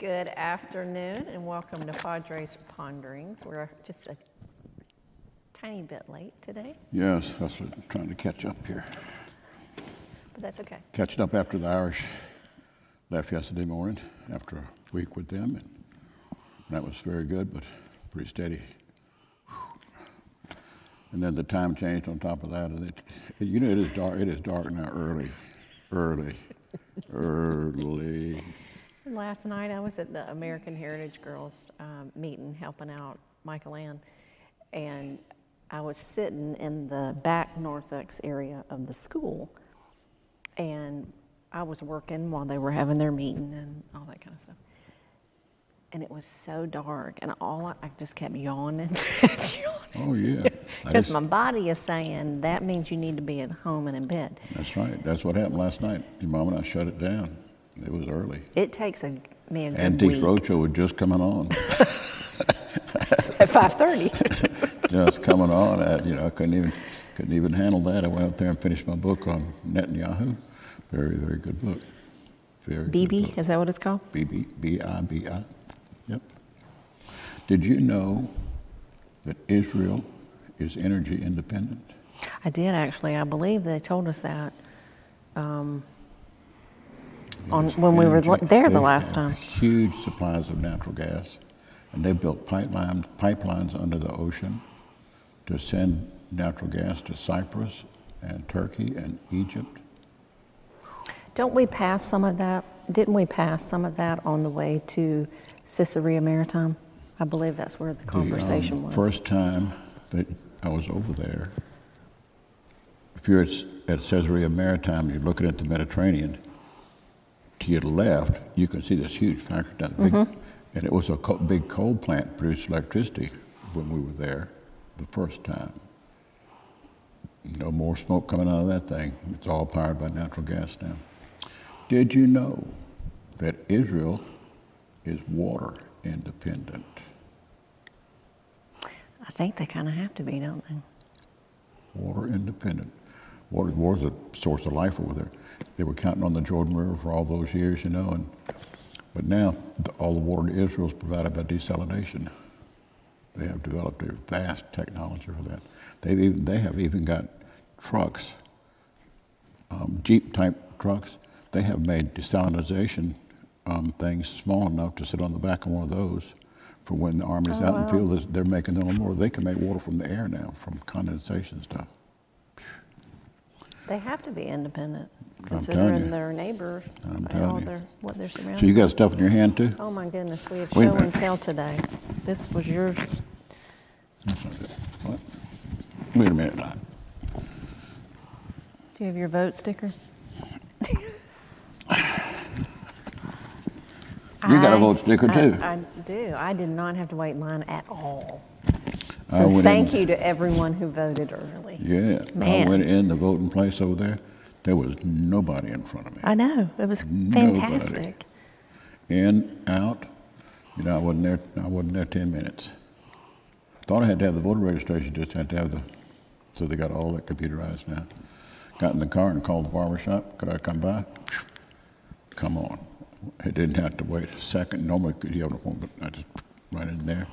Good afternoon and welcome to Padre's Ponderings. We're just a tiny bit late today. Yes, I was trying to catch up here. But that's okay. Catching up after the Irish left yesterday morning after a week with them. And that was very good, but pretty steady. And then the time changed on top of that. And it is dark. It is dark now early. Last night I was at the American Heritage Girls meeting helping out Michael Ann, and I was sitting in the back narthex area of the school, and I was working while they were having their meeting and all that kind of stuff. And it was so dark, and I just kept yawning. Oh, yeah. Because my body is saying, that means you need to be at home and in bed. That's right. That's what happened last night. Your mom and I shut it down. It was early. It takes a good Antiques week. Roadshow was just coming on. At 5:30. Just coming on. I couldn't even handle that. I went out there and finished my book on Netanyahu. Very, very good book. Very good BB, book. is that what it's called? BB, B-I-B-I. Yep. Did you know that Israel is energy independent? I did actually. I believe they told us that when we were there the last time. Huge supplies of natural gas, and they built pipelines under the ocean to send natural gas to Cyprus and Turkey and Egypt. Don't we pass some of that? Didn't we pass some of that on the way to Caesarea Maritime? I believe that's where the conversation was. First time that I was over there, if you're at Caesarea Maritime, you're looking at the Mediterranean, to your left, you can see this huge factory down there. And it was a big coal plant produced electricity when we were there the first time. No more smoke coming out of that thing. It's all powered by natural gas now. Did you know that Israel is water independent? I think they kind of have to be, don't they? Water independent. Water's a source of life over there. They were counting on the Jordan River for all those years, but now all the water to Israel is provided by desalination. They have developed a vast technology for that. They have even got trucks, Jeep-type trucks. They have made desalination things small enough to sit on the back of one of those for when the Army's out in the field. They're making their own water. They can make water from the air now, from condensation stuff. They have to be independent, considering their neighbors, what they're surrounded. So you got stuff in your hand too? Oh my goodness, we have show and tell today. This was yours. That's not good. What? Wait a minute. Do you have your vote sticker? You got a vote sticker too. I do. I did not have to wait in line at all. So thank you to everyone who voted early. Yeah, Man. I went in the voting place over there. There was nobody in front of me. I know. It was fantastic. In, out. I wasn't there 10 minutes. Thought I had to have the voter registration, just had to have so they got all that computerized now. Got in the car and called the barber shop. Could I come by? Come on. I didn't have to wait a second. Normally you have an appointment, but I just right in there.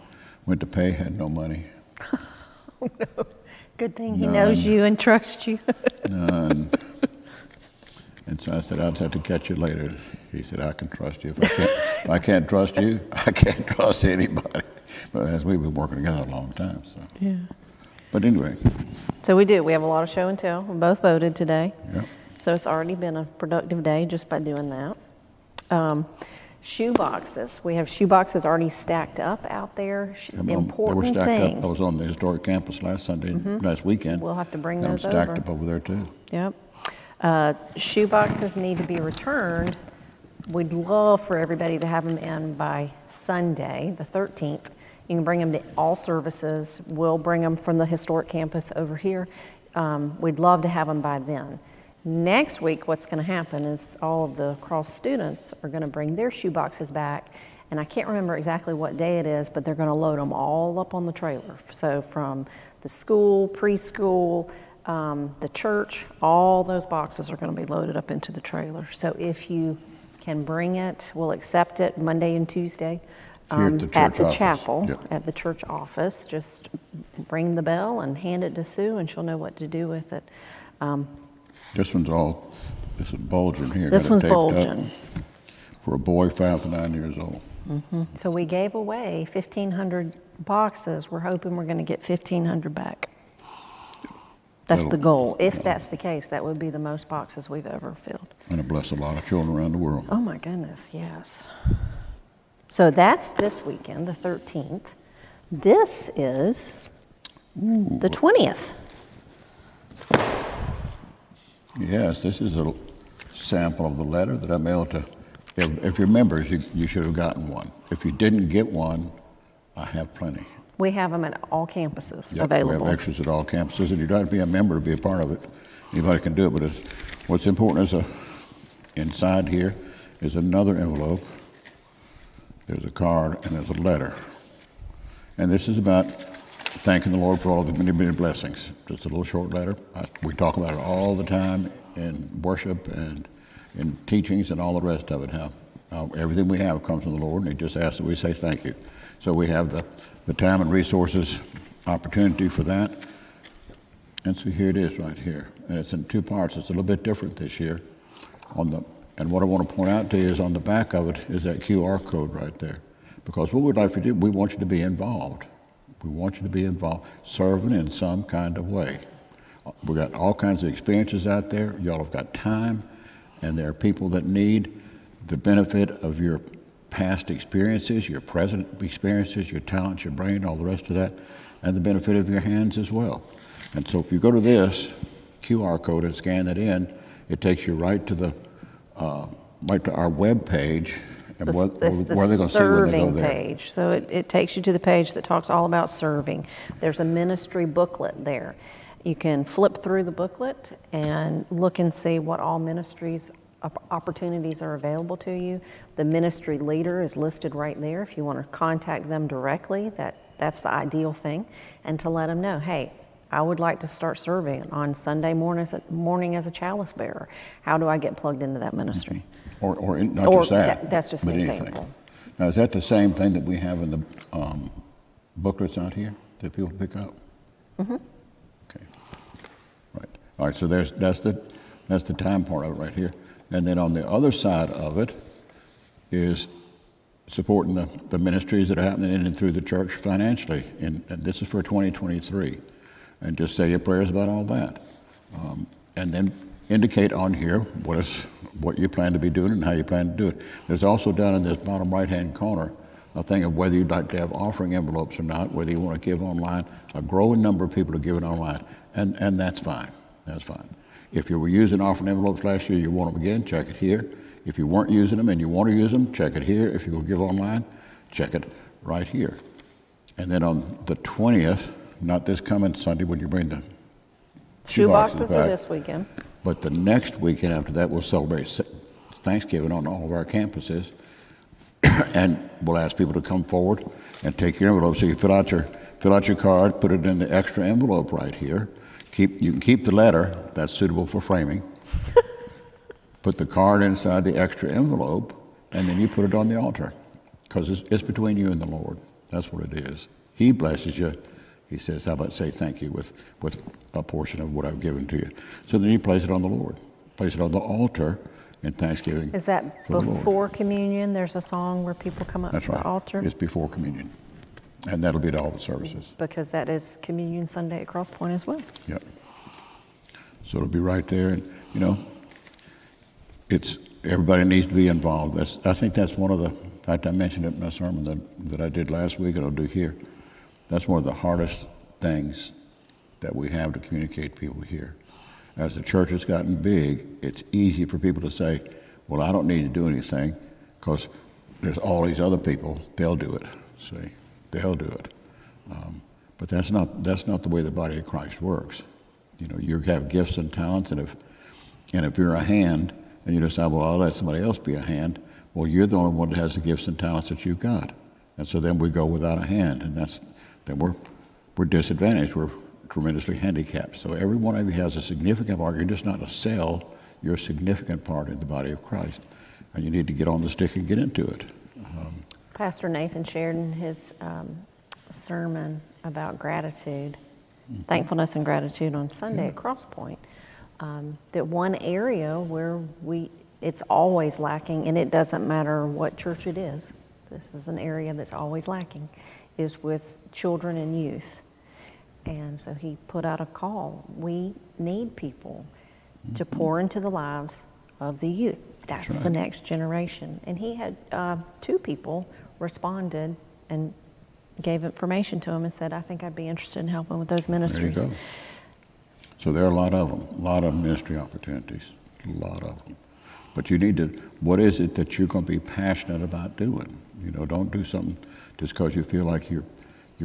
Went to pay, had no money. Oh no. Good thing he knows you and trusts you. None. And so I said, I'll just have to catch you later. He said, I can trust you. If I can't trust you, I can't trust anybody. But as we've been working together a long time, so. Yeah. But anyway. So we do. We have a lot of show and tell. We both voted today. Yep. So it's already been a productive day just by doing that. Shoe boxes. We have shoe boxes already stacked up out there. Important they were stacked thing. up. I was on the historic campus last weekend. We'll have to bring They were those stacked over. up over there too. Yep. Shoe boxes need to be returned. We'd love for everybody to have them in by Sunday, the 13th. You can bring them to all services. We'll bring them from the historic campus over here. We'd love to have them by then. Next week, what's going to happen is all of the Cross students are going to bring their shoe boxes back, and I can't remember exactly what day it is, but they're going to load them all up on the trailer. So from the school, preschool, the church, all those boxes are going to be loaded up into the trailer. So if you can bring it. We'll accept it Monday and Tuesday Here at the at church the office. chapel, Yep. at the church office. Just ring the bell and hand it to Sue, and she'll know what to do with it. This is bulging here. This got it one's taped up bulging. For a boy 5 to 9 years old. So we gave away 1,500 boxes. We're hoping we're going to get 1,500 back. That's the goal. If that's the case, that would be the most boxes we've ever filled. And it blessed a lot of children around the world. Oh my goodness, yes. So that's this weekend, the 13th. This is the 20th. Yes, this is a sample of the letter that I mailed to. If you're members, you should have gotten one. If you didn't get one, I have plenty. We have them at all campuses Yep, available. we have extras at all campuses, and you don't have to be a member to be a part of it. Anybody can do it, but what's important is inside here is another envelope. There's a card and there's a letter. And this is about thanking the Lord for all the many, many blessings. Just a little short letter. We talk about it all the time in worship and in teachings and all the rest of it, how everything we have comes from the Lord, and He just asks that we say thank you. So we have the time and resources opportunity for that. And so here it is right here. And it's in 2 parts. It's a little bit different this year. And what I want to point out to you is on the back of it is that QR code right there. Because what we'd like to do, we want you to be involved. We want you to be involved, serving in some kind of way. We've got all kinds of experiences out there. Y'all have got time, and there are people that need the benefit of your past experiences, your present experiences, your talents, your brain, all the rest of that, and the benefit of your hands as well. And so if you go to this QR code and scan that in, it takes you right to our web page, and where they're going to see when they go there. Page. So it takes you to the page that talks all about serving. There's a ministry booklet there. You can flip through the booklet and look and see what all ministries opportunities are available to you. The ministry leader is listed right there. If you want to contact them directly, that's the ideal thing, and to let them know, hey, I would like to start serving on Sunday morning as a chalice bearer. How do I get plugged into that ministry? Or not just that. That's just an example. Now, is that the same thing that we have in the booklets out here that people pick up? Mm-hmm. Okay. Right. All right. So that's the time part of it right here. And then on the other side of it is supporting the ministries that are happening in and through the church financially. And this is for 2023. And just say your prayers about all that. And then indicate on here what you plan to be doing and how you plan to do it. There's also down in this bottom right-hand corner a thing of whether you'd like to have offering envelopes or not, whether you want to give online. A growing number of people are giving online, and that's fine. That's fine. If you were using offering envelopes last year, you want them again, check it here. If you weren't using them and you want to use them, check it here. If you will give online, check it right here. And then on the 20th, not this coming Sunday when you bring the Shoeboxes back, are this weekend. but the next weekend after that, we'll celebrate Thanksgiving on all of our campuses. And we'll ask people to come forward and take your envelope. So you fill out your card, put it in the extra envelope right here. You can keep the letter, that's suitable for framing. Put the card inside the extra envelope, and then you put it on the altar. Because it's between you and the Lord. That's what it is. He blesses you. He says, how about say thank you with a portion of what I've given to you. So then you place it on the Lord. Place it on the altar in thanksgiving. Is that before communion? There's a song where people come up to the altar? It's before communion. And that'll be to all the services. Because that is Communion Sunday at Cross Point as well. Yep. So it'll be right there. And, everybody needs to be involved. I think that's one of the, in fact, I mentioned it in my sermon that I did last week and I'll do here. That's one of the hardest things that we have to communicate to people here. As the church has gotten big, it's easy for people to say, well, I don't need to do anything because there's all these other people, they'll do it. See, they'll do it. But that's not the way the body of Christ works. You have gifts and talents, and if you're a hand, and you decide, well, I'll let somebody else be a hand, well, you're the only one that has the gifts and talents that you've got. And so then we go without a hand, and then we're disadvantaged. We're tremendously handicapped. So every one of you has a significant part. You're just not a cell. You're a significant part in the body of Christ. and you need to get on the stick and get into it. Pastor Nathan shared in his sermon about gratitude, thankfulness and gratitude on Sunday at Cross Point, that one area where it's always lacking, and it doesn't matter what church it is, this is an area that's always lacking, is with children and youth. And so he put out a call. We need people to pour into the lives of the youth. That's right. The next generation. And he had 2 people responded and gave information to him and said, I think I'd be interested in helping with those ministries. There you go. So there are a lot of them, a lot of ministry opportunities, a lot of them. But you need to, what is it that you're going to be passionate about doing? You know, don't do something just because you feel like you're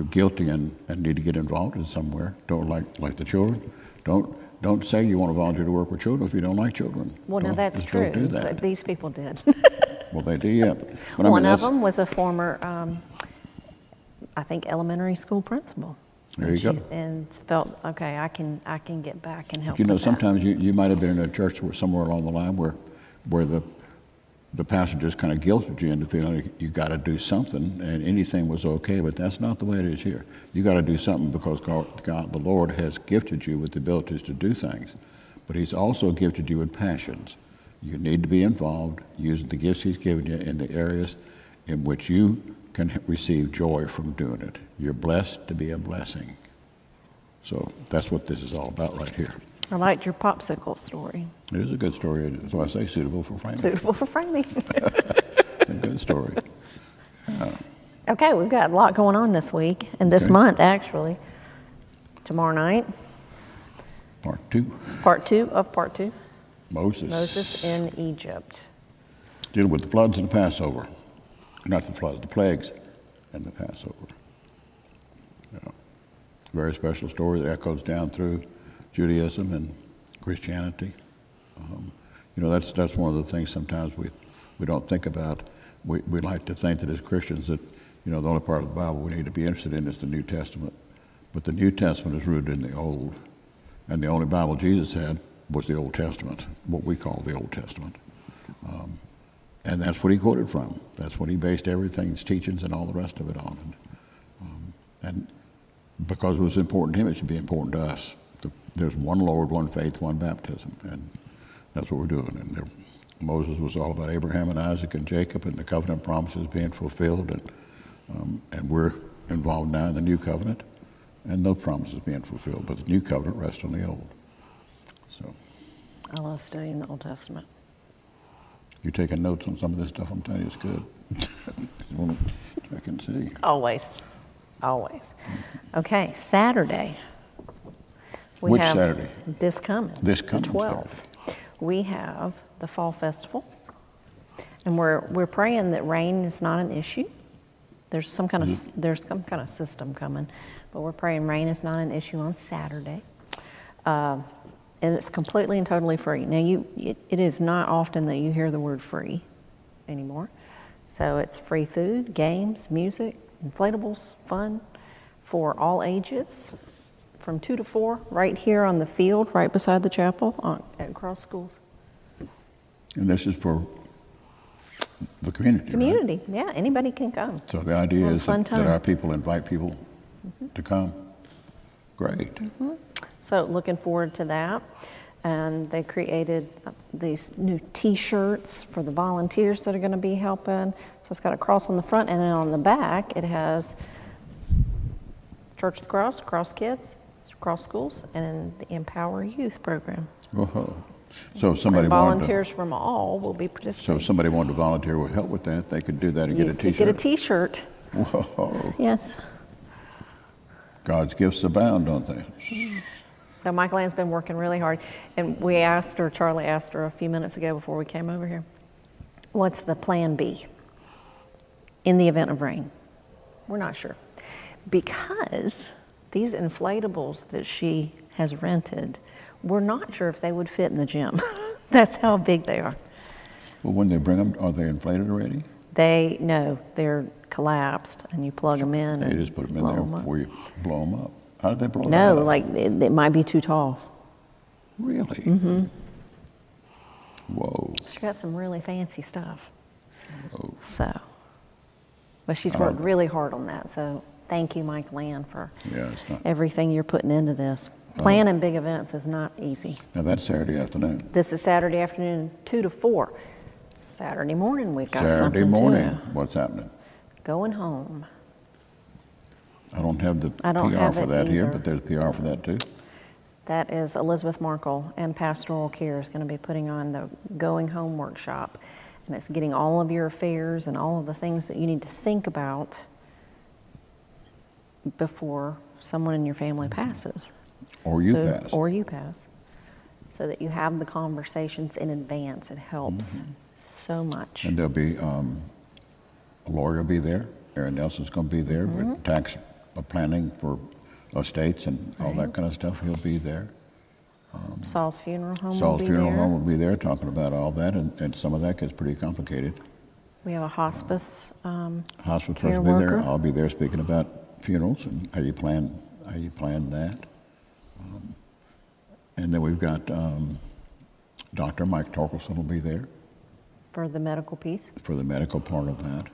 guilty and need to get involved in somewhere. Don't like the children. Don't say you want to volunteer to work with children if you don't like children. Well, now that's just true, don't do that. but these people did. Well, they do, yeah. But I One mean, of them was a former, I think, elementary school principal. There you go. And felt, okay, I can get back and help. You know, with that. sometimes you might have been in a church somewhere along the line where the pastor just kind of guilted you into feeling like you got to do something, and anything was okay. But that's not the way it is here. You got to do something because God, the Lord, has gifted you with the abilities to do things, but He's also gifted you with passions. You need to be involved using the gifts He's given you in the areas in which you can receive joy from doing it. You're blessed to be a blessing. So that's what this is all about right here. I liked your popsicle story. It is a good story. That's why I say suitable for framing. Suitable for framing. It's a good story. Okay, we've got a lot going on this week and this month, actually. Tomorrow night, Part 2. part two. Moses. Moses in Egypt. Dealing with the floods and the Passover. Not the floods, the plagues and the Passover. Yeah. Very special story that echoes down through Judaism and Christianity. You know, that's one of the things sometimes we don't think about. We like to think that as Christians that, you know, the only part of the Bible we need to be interested in is the New Testament. But the New Testament is rooted in the Old. And the only Bible Jesus had was the Old Testament, what we call the Old Testament. And that's what he quoted from. That's what he based everything, his teachings and all the rest of it on. And because it was important to him, it should be important to us. There's one Lord, one faith, one baptism, and that's what we're doing. And Moses was all about Abraham and Isaac and Jacob and the covenant promises being fulfilled, and we're involved now in the new covenant, and those promises being fulfilled. But the new covenant rests on the old. So, I love studying the Old Testament. you're taking notes on some of this stuff. I'm telling you, it's good. I can see. Always. Okay, Saturday. Which Saturday? This coming. This coming the 12th. Saturday. We have the Fall Festival, and we're praying that rain is not an issue. There's some kind of system coming, but we're praying rain is not an issue on Saturday, and it's completely and totally free. Now, it is not often that you hear the word free anymore, so it's free food, games, music, inflatables, fun for all ages. From 2 to 4, right here on the field, right beside the chapel at Cross Schools. And this is for the community, Community, right? yeah, anybody can come. So the idea Have a is fun that time. our people invite people to come. Great. So looking forward to that. And they created these new T-shirts for the volunteers that are going to be helping. So it's got a cross on the front, and then on the back it has Church of the Cross, Cross Kids, Cross Schools, and the Empower Youth program. Whoa. So if somebody And wanted volunteers from all will be to, participating. so if somebody wanted to volunteer with help with that, they could do that and You get a could T-shirt. get a T-shirt. Whoa. Yes. God's gifts abound, don't they? So Michael Ann's been working really hard, and Charlie asked her a few minutes ago before we came over here, what's the plan B in the event of rain? We're not sure, because these inflatables that she has rented, we're not sure if they would fit in the gym. That's how big they are. Well, when they bring them, are they inflated already? No, they're collapsed, and you plug them in. They and just put them in blow there 'em up. before you blow them up. How did they blow them No, up? like it might be too tall. Really? Mm-hmm. Whoa. She got some really fancy stuff. Oh. So, but she's worked really hard on that. So thank you, Mike Land, for Yeah, it's not. everything you're putting into this. Planning big events is not easy. Now that's Saturday afternoon. This is Saturday afternoon, 2 to 4. Saturday morning, we've got Saturday something morning, too. what's happening? Going home. I don't have the I don't PR have for it that here, either. but there's PR for that too. That is Elizabeth Markle and Pastoral Care is going to be putting on the Going Home workshop. And it's getting all of your affairs and all of the things that you need to think about before someone in your family passes. Or you pass. Or you pass. So that you have the conversations in advance. It helps so much. And there'll be, a lawyer will be there. Aaron Nelson's going to be there with tax planning for estates and all that kind of stuff. He'll be there. Saul's Funeral Home will Saul's be Funeral there. Home will be there talking about all that, and some of that gets pretty complicated. We have a hospice Hospice care person will be there. worker. I'll be there speaking about funerals and how you plan that. And then we've got Dr. Mike Torkelson will be there for the medical piece. for the medical part of that.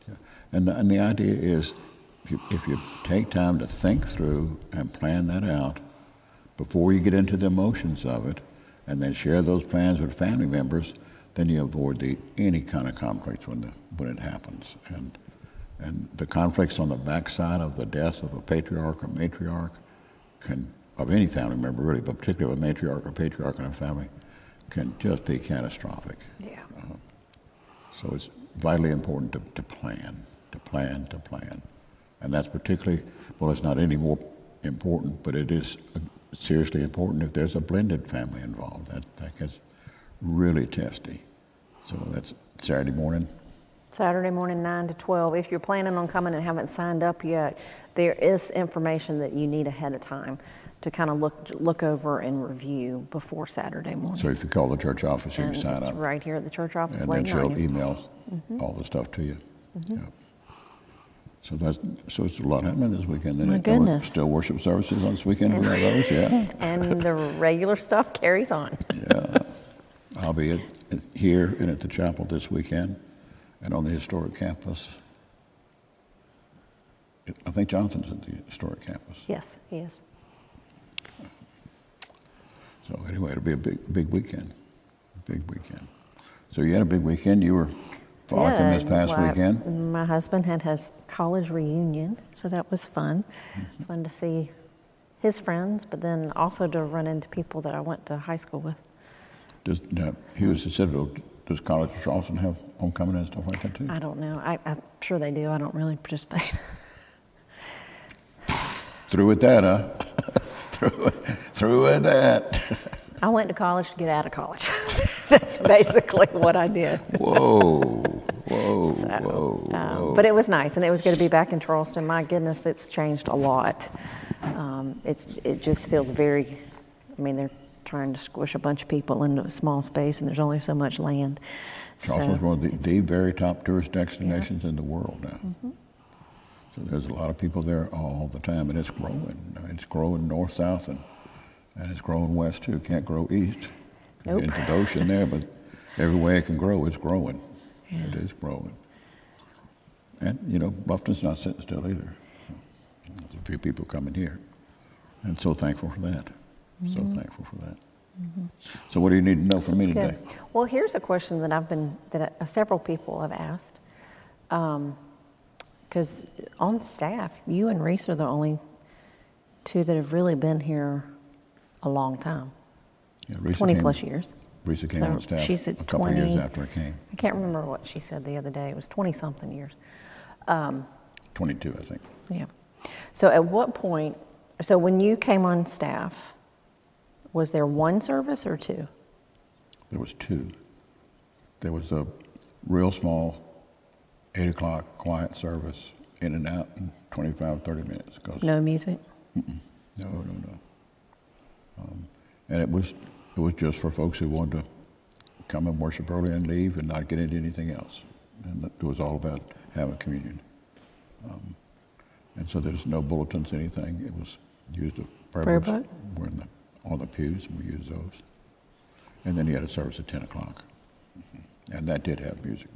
Yeah. And the idea is, if you take time to think through and plan that out before you get into the emotions of it, and then share those plans with family members, then you avoid any kind of conflicts when it happens. And the conflicts on the backside of the death of a patriarch or matriarch of any family member really, but particularly a matriarch or patriarch in a family, can just be catastrophic. Yeah. So it's vitally important to plan. And that's particularly, well, it's not any more important, but it is seriously important if there's a blended family involved. That gets really testy. So that's Saturday morning. Saturday morning, 9 to 12. If you're planning on coming and haven't signed up yet, there is information that you need ahead of time to kind of look over and review before Saturday morning. So if you call the church office, you And can sign it's up. right here at the church office And then waiting on she'll you. email all the stuff to you. Yeah. So it's a lot happening this weekend. My goodness. Still worship services on this weekend. We have those, yeah. And the regular stuff carries on. Yeah. I'll be here and at the chapel this weekend and on the historic campus. I think Jonathan's at the historic campus. Yes, he is. So anyway, it'll be a big weekend. Big weekend. So you had a big weekend. You were frolicking this past weekend. My husband had his college reunion, so that was fun. Fun to see his friends, but then also to run into people that I went to high school with. He was at Citadel. Does College of Charleston have homecoming and stuff like that too? I don't know. I'm sure they do. I don't really participate. Through with that, huh? Through with that. I went to college to get out of college. That's basically what I did. Whoa. But it was nice, and it was good to be back in Charleston. My goodness, it's changed a lot. It just feels very, they're trying to squish a bunch of people into a small space, and there's only so much land. Charleston's one of the very top tourist destinations in the world now. So there's a lot of people there all the time, and it's growing. It's growing north, south, and it's growing west too. Can't grow east. Nope. Into the ocean there, but every way it can grow, it's growing. Yeah. It is growing. And, Bluffton's not sitting still either. There's a few people coming here. And so thankful for that. So thankful for that. So what do you need to know from me today? Well, here's a question that several people have asked. Because on staff, you and Reese are the only two that have really been here a long time. Yeah, 20 plus years. Risa came on staff she's at a couple of years after I came. I can't remember what she said the other day. It was 20-something years. 22, I think. Yeah. So at what point, when you came on staff, was there one service or two? There was two. There was a real small 8 o'clock quiet service, in and out in 25, 30 minutes. No music? No. And it was just for folks who wanted to come and worship early and leave and not get into anything else. And it was all about having communion. And so there's no bulletins, anything. It was used a prayer book. We're on the pews, and we used those. And then you had a service at 10 o'clock. And that did have music.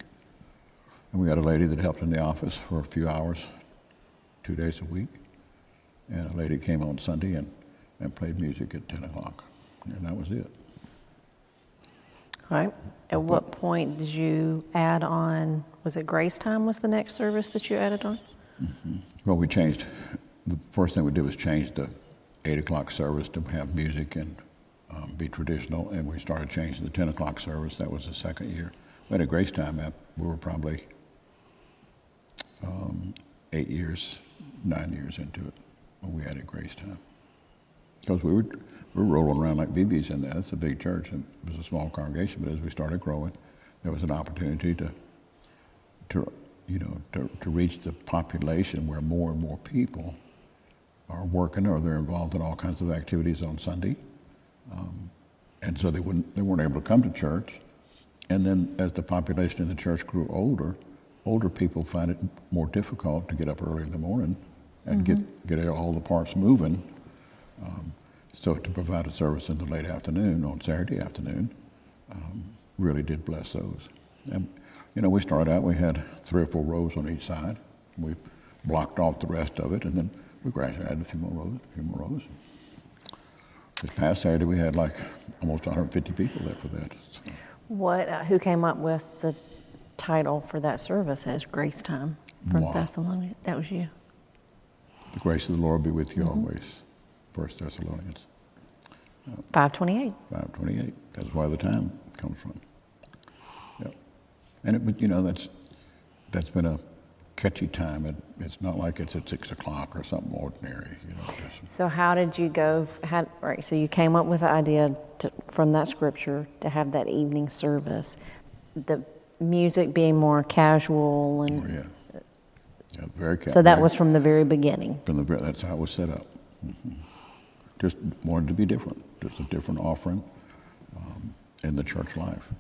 And we had a lady that helped in the office for a few hours, 2 days a week. And a lady came on Sunday and played music at 10 o'clock. And that was it. All right. At what point did you add on, was it Grace Time was the next service that you added on? Well, we changed, the first thing we did was change the 8 o'clock service to have music and be traditional, and we started changing the 10 o'clock service. That was the second year. We had a Grace Time we were probably 8 years, 9 years into it when we added Grace Time. Because we were rolling around like BBs in there. That's a big church, and it was a small congregation, but as we started growing, there was an opportunity to reach the population where more and more people are working or they're involved in all kinds of activities on Sunday. And so they weren't able to come to church. And then as the population in the church grew older people find it more difficult to get up early in the morning and get all the parts moving. So to provide a service in the late afternoon, on Saturday afternoon, really did bless those. And, we started out, we had 3 or 4 rows on each side. We blocked off the rest of it, and then we gradually added a few more rows. This past Saturday, we had like almost 150 people there for that. So. Who came up with the title for that service as Grace Time from Thessalonians? That was you. The grace of the Lord be with you always. 1 Thessalonians. 5:28. 5:28. That's where the time comes from. Yep. And that's been a catchy time. It's not like it's at 6 o'clock or something ordinary. So how did you go? Right. So you came up with the idea from that scripture to have that evening service, the music being more casual and. Oh, yeah, very casual. So that was from the very beginning. That's how it was set up. Just wanted to be different. Just a different offering in the church life.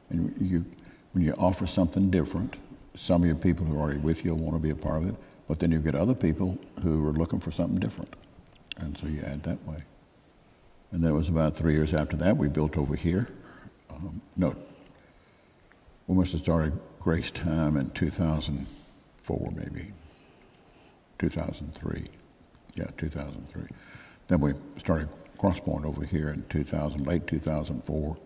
And when you offer something different, some of your people who are already with you want to be a part of it, but then you get other people who are looking for something different. And so you add that way. And then it was about 3 years after that, we built over here. We must have started Grace Time in 2004, maybe. 2003. Yeah, 2003. Then we started Crosspoint over here in late 2004.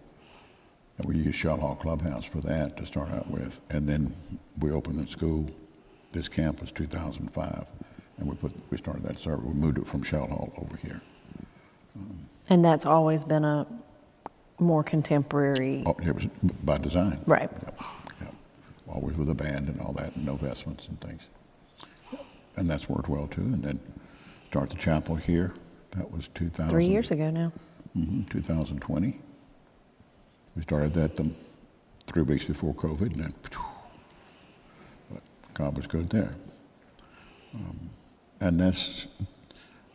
And we used Shell Hall Clubhouse for that to start out with. And then we opened the school, this campus, 2005. And we started that service. We moved it from Shell Hall over here. And that's always been a more contemporary. Oh, it was by design. Right. Yep. Always with a band and all that, and no vestments and things. And that's worked well too. And then start the chapel here. That was 2000. 3 years ago now. 2020. We started that 3 weeks before COVID, and then but God was good there. And it's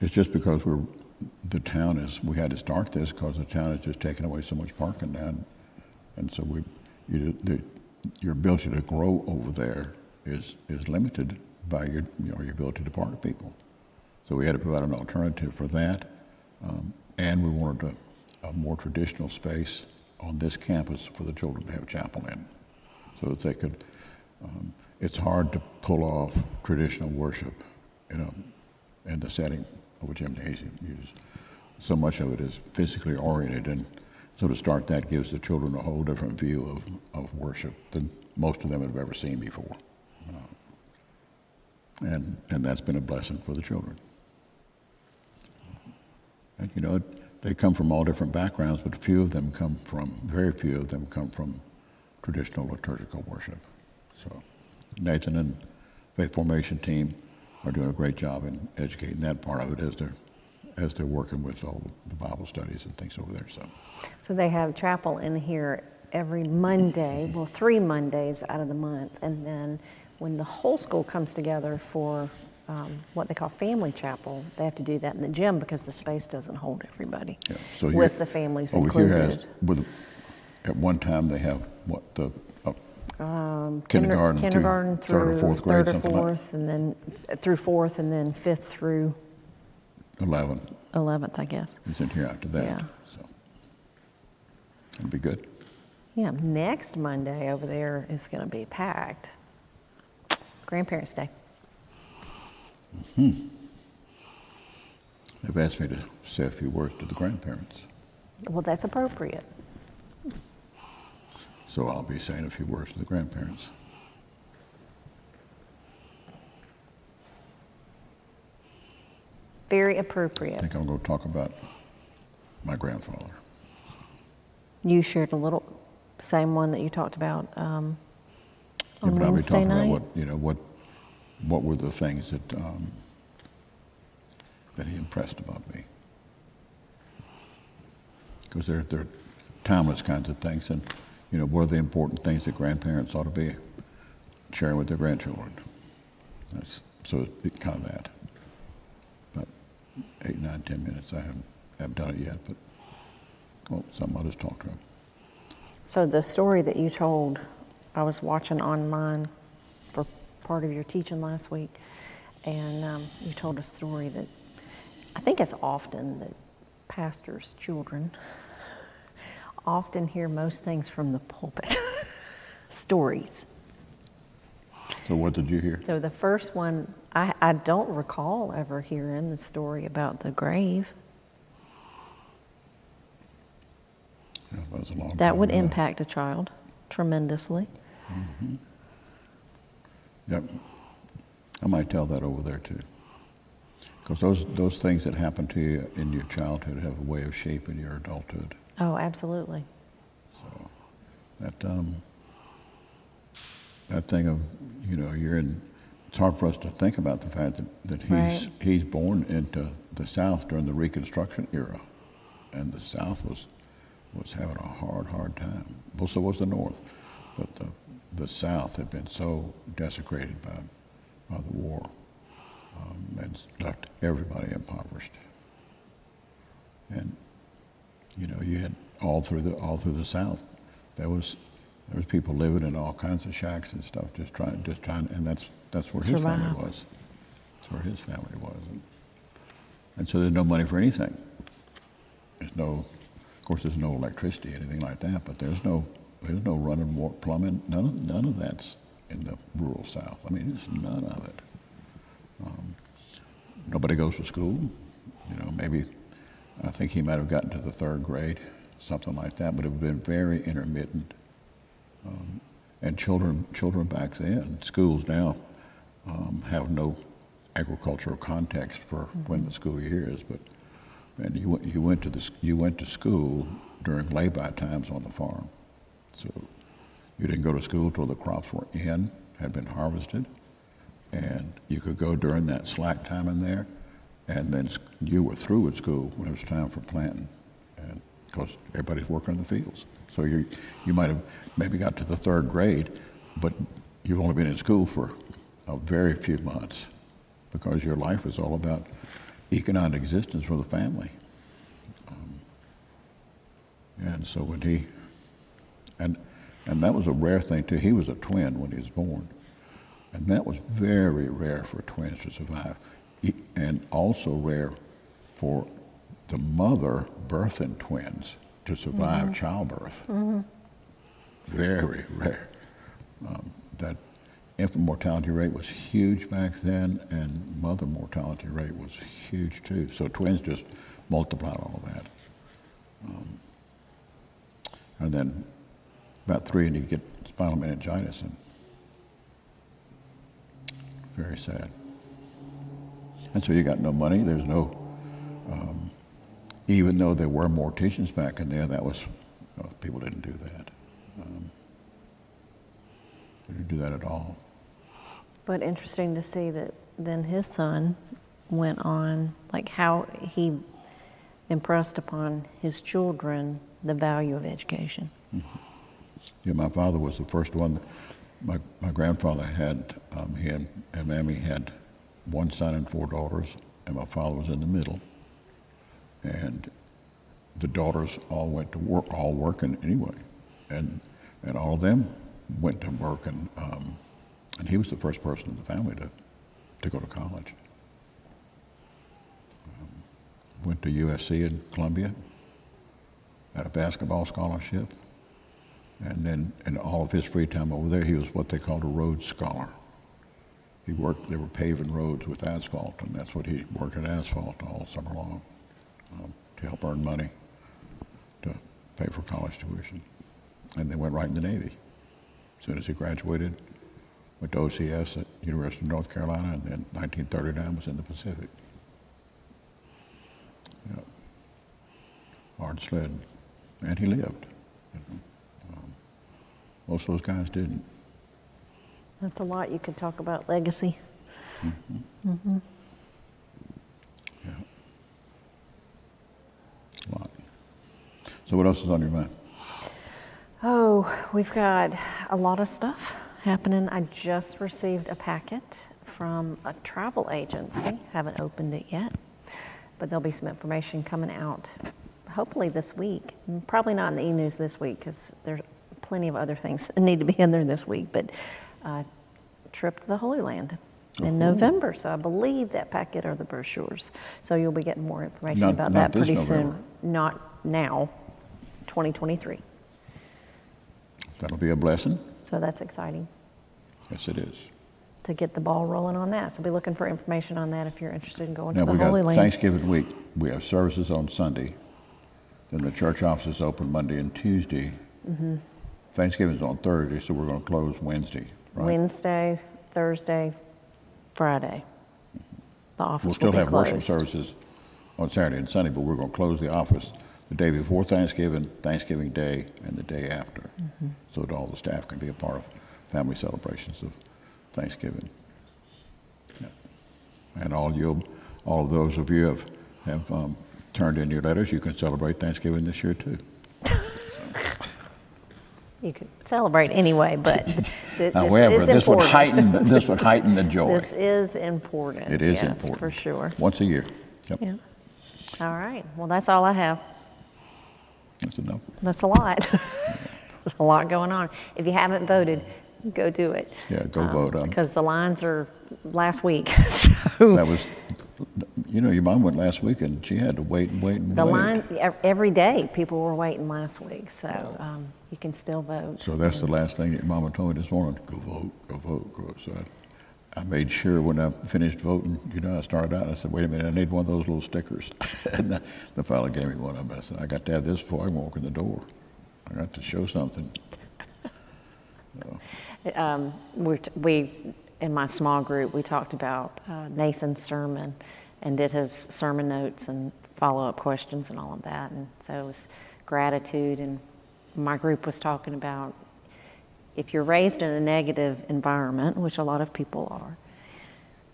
just because we had to start this because the town has just taken away so much parking now, and so your ability to grow over there is limited by your ability to park people. So we had to provide an alternative for that, and we wanted a more traditional space on this campus for the children to have chapel in, so that they could. It's hard to pull off traditional worship, in the setting of a gymnasium. So much of it is physically oriented, and so to start that gives the children a whole different view of worship than most of them have ever seen before, and that's been a blessing for the children. And they come from all different backgrounds, but very few of them come from traditional liturgical worship. So Nathan and Faith Formation team are doing a great job in educating that part of it as they're working with all the Bible studies and things over there. So they have chapel in here every Monday, 3 Mondays out of the month, and then when the whole school comes together for what they call family chapel, they have to do that in the gym because the space doesn't hold everybody. Yeah. So with the families over included. Here at one time they have kindergarten through 3rd or 4th grade, third or fourth, and then through 4th, and then 5th through 11th, I guess. He's in here after that. Yeah. So it'll be good. Yeah, next Monday over there is going to be packed. Grandparents' Day. They've asked me to say a few words to the grandparents. Well, that's appropriate. So I'll be saying a few words to the grandparents. Very I appropriate. think I'm going to talk about my grandfather. You shared a little, same one that you talked about on Yeah, but I'll be Wednesday talking night. about what were the things that that he impressed about me. Because they're timeless kinds of things, and what are the important things that grandparents ought to be sharing with their grandchildren. So it's kind of that. About 8, 9, 10 minutes. I haven't done it yet, but something I'll just talk to him. So the story that you told, I was watching online for part of your teaching last week, and you told a story that I think it's often that pastors' children often hear most things from the pulpit. Stories. So what did you hear? So the first one, I don't recall ever hearing the story about the grave. Yeah, that was a long That time would ago. impact a child tremendously. Mm-hmm. Yep. I might tell that over there too. Because those things that happen to you in your childhood have a way of shaping your adulthood. Oh, absolutely. So that thing of, it's hard for us to think about the fact that Right. he's born into the South during the Reconstruction era. And the South was having a hard time. Well, so was the North. But the South had been so desecrated by the war. And left everybody impoverished. And you had all through the South, there was people living in all kinds of shacks and stuff, just trying, and that's where his Survive. family was. That's where his family was, and so there's no money for anything. There's no electricity, anything like that, but there's no running water, plumbing. None of that's in the rural South. I mean, just none of it. Nobody goes to school. Maybe I think he might have gotten to the 3rd grade, something like that, but it would have been very intermittent. And children back then, schools now have no agricultural context for when the school year is, but man, you went to school during lay-by times on the farm. So you didn't go to school till the crops were had been harvested. And you could go during that slack time in there, and then you were through with school when it was time for planting, and because everybody's working in the fields. So you might have maybe got to the 3rd grade, but you've only been in school for a very few months because your life was all about economic existence for the family. And so when and that was a rare thing too. He was a twin when he was born. And that was very rare for twins to survive. And also rare for the mother birthing twins to survive childbirth. Mm-hmm. Very rare. That infant mortality rate was huge back then, and mother mortality rate was huge too. So twins just multiplied all of that. And then about 3 and you get spinal meningitis, and very sad. And so you got no money. There's no, even though there were morticians back in there, that was, people didn't do that. They didn't do that at all. But interesting to see that then his son went on, like how he impressed upon his children the value of education. Mm-hmm. Yeah, my father was the first one. My grandfather had, he and Mammy had 1 son and 4 daughters, and my father was in the middle. And the daughters all went to work, all working anyway. And all of them went to work, and he was the first person in the family to go to college. Went to USC in Columbia, had a basketball scholarship, And then in all of his free time over there, he was what they called a road scholar. He worked, they were paving roads with asphalt, and that's what he worked at asphalt all summer long to help earn money to pay for college tuition. And then went right in the Navy. As soon as he graduated, went to OCS at University of North Carolina, and then 1939 was in the Pacific. Yep. Hard sled. And he lived. Most of those guys didn't. That's a lot you could talk about legacy. Mm-hmm. Mm-hmm. Yeah. A lot. So what else is on your mind? Oh, we've got a lot of stuff happening. I just received a packet from a travel agency. Haven't opened it yet, but there'll be some information coming out hopefully this week. Probably not in the e-news this week because there's plenty of other things that need to be in there this week, but trip to the Holy Land in November. So I believe that packet are the brochures. So you'll be getting more information about that pretty soon. Not now, 2023. That'll be a blessing. So that's exciting. Yes, it is. To get the ball rolling on that. So be looking for information on that if you're interested in going to the we Holy got Land. Thanksgiving week. We have services on Sunday. Then the church office is open Monday and Tuesday. Mm-hmm. Thanksgiving's on Thursday, so we're going to close Wednesday, right? Wednesday, Thursday, Friday. The office We'll will be still have closed. worship services on Saturday and Sunday, but we're going to close the office the day before Thanksgiving, Thanksgiving Day, and the day after, so that all the staff can be a part of family celebrations of Thanksgiving. Yeah. And all of those of you have turned in your letters. You can celebrate Thanksgiving this year too. You could celebrate anyway, but However, this would heighten the joy. This is important. It is yes, important. for sure. Once a year. Yep. Yeah. All right. Well, that's all I have. That's enough. That's a lot. There's a lot going on. If you haven't voted, go do it. Yeah, go vote. Because the lines are last week. So that was, your mom went last week and she had to wait and wait and the wait. line every day. People were waiting last week, so you can still vote. So that's the last thing that Mama told me this morning. Go vote, go vote, go. So I made sure when I finished voting, I started out and I said, wait a minute, I need one of those little stickers. And the fella gave me one of them. I said, I got to have this before I walk in the door. I got to show something. So. We in my small group, we talked about Nathan's sermon and did his sermon notes and follow-up questions and all of that. And so it was gratitude. And my group was talking about if you're raised in a negative environment, which a lot of people are,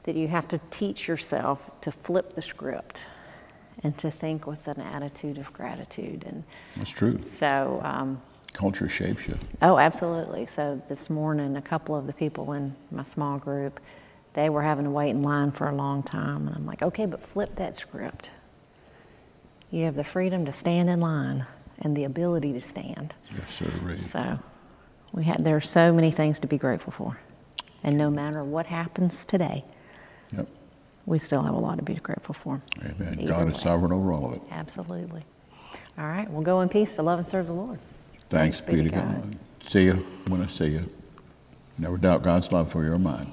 that you have to teach yourself to flip the script and to think with an attitude of gratitude. And that's true. So culture shapes you. Oh, absolutely. So this morning, a couple of the people in my small group, they were having to wait in line for a long time. And I'm like, okay, but flip that script. You have the freedom to stand in line and the ability to stand. Yes, sir. Right. So there are so many things to be grateful for. And no matter what happens today, yep, we still have a lot to be grateful for. Amen. God is sovereign over all of it. Absolutely. All right, we'll go in peace to love and serve the Lord. Thanks be to God. See you when I see you. Never doubt God's love for your mind.